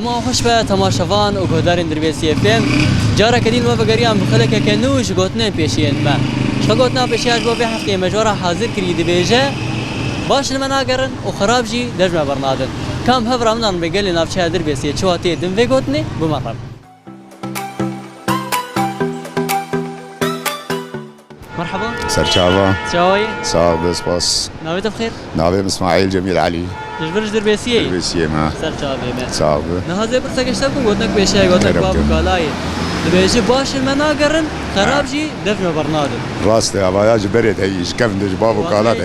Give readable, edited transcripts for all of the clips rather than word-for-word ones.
ما خوش به تماشاوان و گهدارین دربیسی فیلم جارا کدین ما بگریان بخله که کنوش گوتنه پیشین ما شو گوتنه پیشیاش با به هفته مجورا حاضر کری دبیجه باش المناقرن و خراب جی دجمه برنادن کام هفرامنان بگلی نافچه دربیسی چواتی دم و گوتنه بمرم مرحبا سرچاوا شوي صعب بس باص ناويت بخير نعم اسماعيل جميل علي جبرج دربيسيه بسيه ما سر چاوي ما صعب نهازه برسا گشتم گوتنك بيشه گوتنك باب کالای دبيجي باش المناقرن خراب جي دفن برنادم راسته عبايا جبرت هي كيف جباب وكالات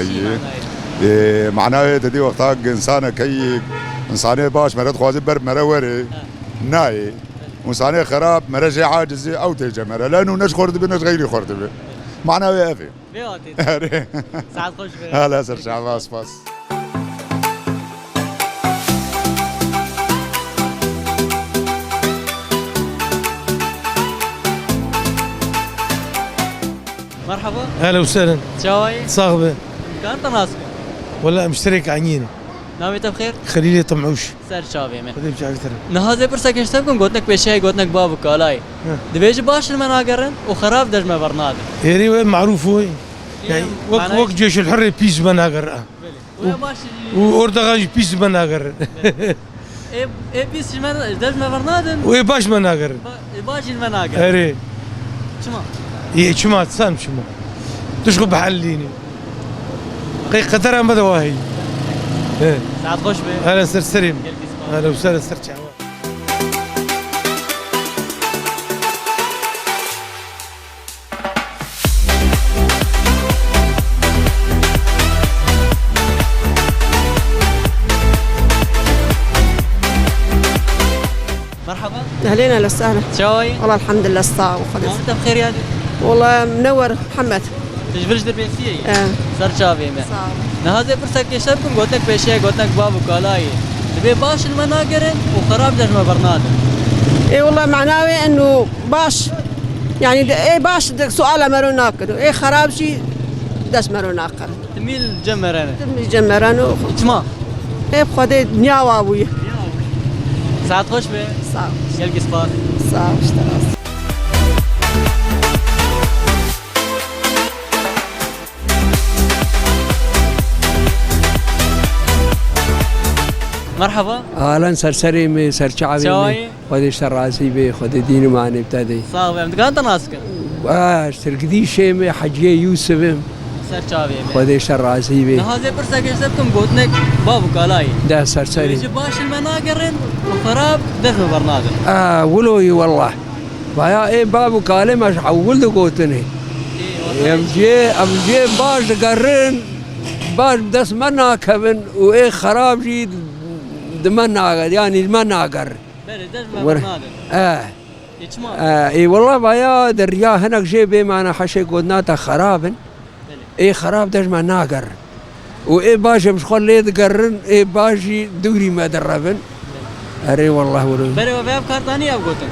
هي معناه تدي وقتها انسانه كي انسانه باش مرد خوازي بر مروري ناي انسانه خراب مرجع عاجز او تجمر لانه نش خرد بنش غيري خرد به معناه يا اخي بيوتي ساعات خوش هلا سر شعباس باس مرحبا اهلا وسهلا شوي صاغبه كان تناسك ولا مشترك عنينه ناويت بخير خليلي طمعوش سر چاوي ما خدي بجاي ترى نهازه برسا گشتم گوتنك بيشه گوتنك باب کالای دبيجي باش المناقرن وخراب دجمه برنادم يري وين معروف هو يعني وقت جيش الحر بيس بناقر واردغاج بيس بناقر ايه بيس دجمه برنادم وي باش بناقر باش المناقر اري شما ايه شما تسام شما تشغل بحليني قي قدر ما دواهي ساعات خوش به اهلا سرسريم اهلا وسهلا سرچاوا مرحبا اهلين وسهلا شوي والله الحمد لله الصاع وخلص انت بخير يا دي والله منور محمد تجبرش دربيسيه اه سر چاوي ما صعب نهازه برسا گشتم گوتنك بيشه گوتنك باب کالای دبي باش المناقرن وخراب دجمه برنادم اي والله معناه انه باش يعني ايه باش سؤال مرو ناكر ايه خراب شيء داش مرو ناكر تميل جمرانه تمني جمرانو اجماع ايه بخدي دنيا وابوي ساعات خوش به صعب يلقي سباس صعب اشتراس مرحبا اهلا سرسري سرچاوي شوي خدي شراسي بي خدي دين ماني ابتدي صاحب انت كانت ناسك اشتركدي شيء حجيه يوسف سر چاوي خدي شراسي بي نهازه برسا گشتم گوتنك باب کالای ده سرسري يجي باش المناقرن وخراب دفن برنادم ولوي والله بايا ايه بابو كالي مش حول قوتني امجي باش قرن باش دس منا كبن وايه خراب جي دمناقر يعني المناقر بله دجمه برنادم اجماع اي والله بايا دريا هناك جي بي معنا حشي قدناتا خرابن اي خراب دجمه ناقر وايه باش مش خلي تقرن ايه باشي دوري ما دربن اري والله ولو بله وفياب كارتاني اب گوتن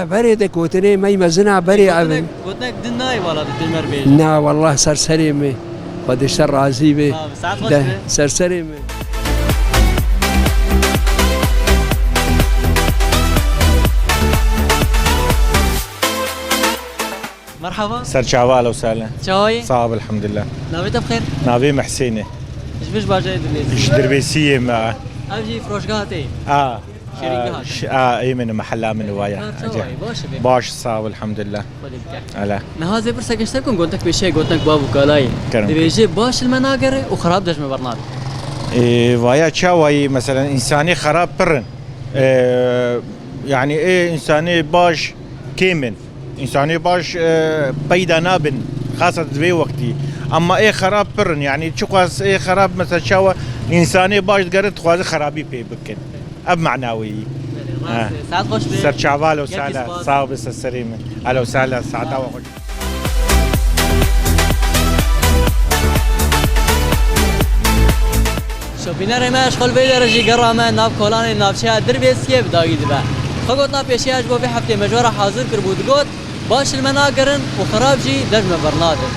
بري دكوتني مي مزنا بري ابن گوتنك دناي ولا دجمر بيج نا والله سرسري مي خد الشر عزيبي ساعات خوش به سرسري مي مرحبا سرچاوا اهلا وسهلا شوي صعب الحمد لله ناويت بخير نافي محسينه ايش باجي دربيسيه ايش دربيسيه مع اجي فروشغاتي شريكها اي من محلها من ويا باش صعب الحمد لله هلا نهازه برسا گشتم گوتنك بيشه گوتنك بابو کالای دبيجي باش المناقره وخراب دجمه برنادم ويا تشاوي مثلا انساني خراب برن يعني ايه انساني باش كيمن انساني باش بيدا نابن خاصة في وقتي اما ايه خراب برن يعني شو قاس ايه خراب مثلا شاوى انساني باش قرت خوازي خرابي بي بكن اب معناوي ساعات خوش به سر شعبال وسهلا صاحب السريمه اهلا وسهلا سعداء وخوش شوبينر ما اشغل بي درجي قرامه ناب كولاني نابشا دربيسيه بدايد به خقوتنا بيشياج بو في هفته مجوره حاضر كربود قوت باش المناقرن وخراب جي دجمه برنادم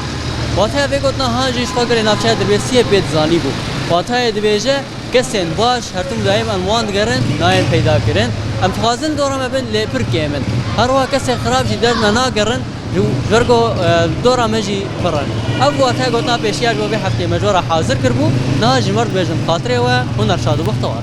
واتها بيقوتنا هاجي شفاقر نابشا دربيسيه بيت زاني بو واتها دبيجه کسین باش هر تم دایم انوان گرن ناین پیدا کرن ام خوازن دورا ما بين لبركي من هروا كسي خراب جي درنا ناقرن جرگو دورا مجي برن ابو تا قوتنا بيشياج بو بي هفته مجورا حاضر كربو ناج مرد بيجن خاطري و هنر شادو بختوار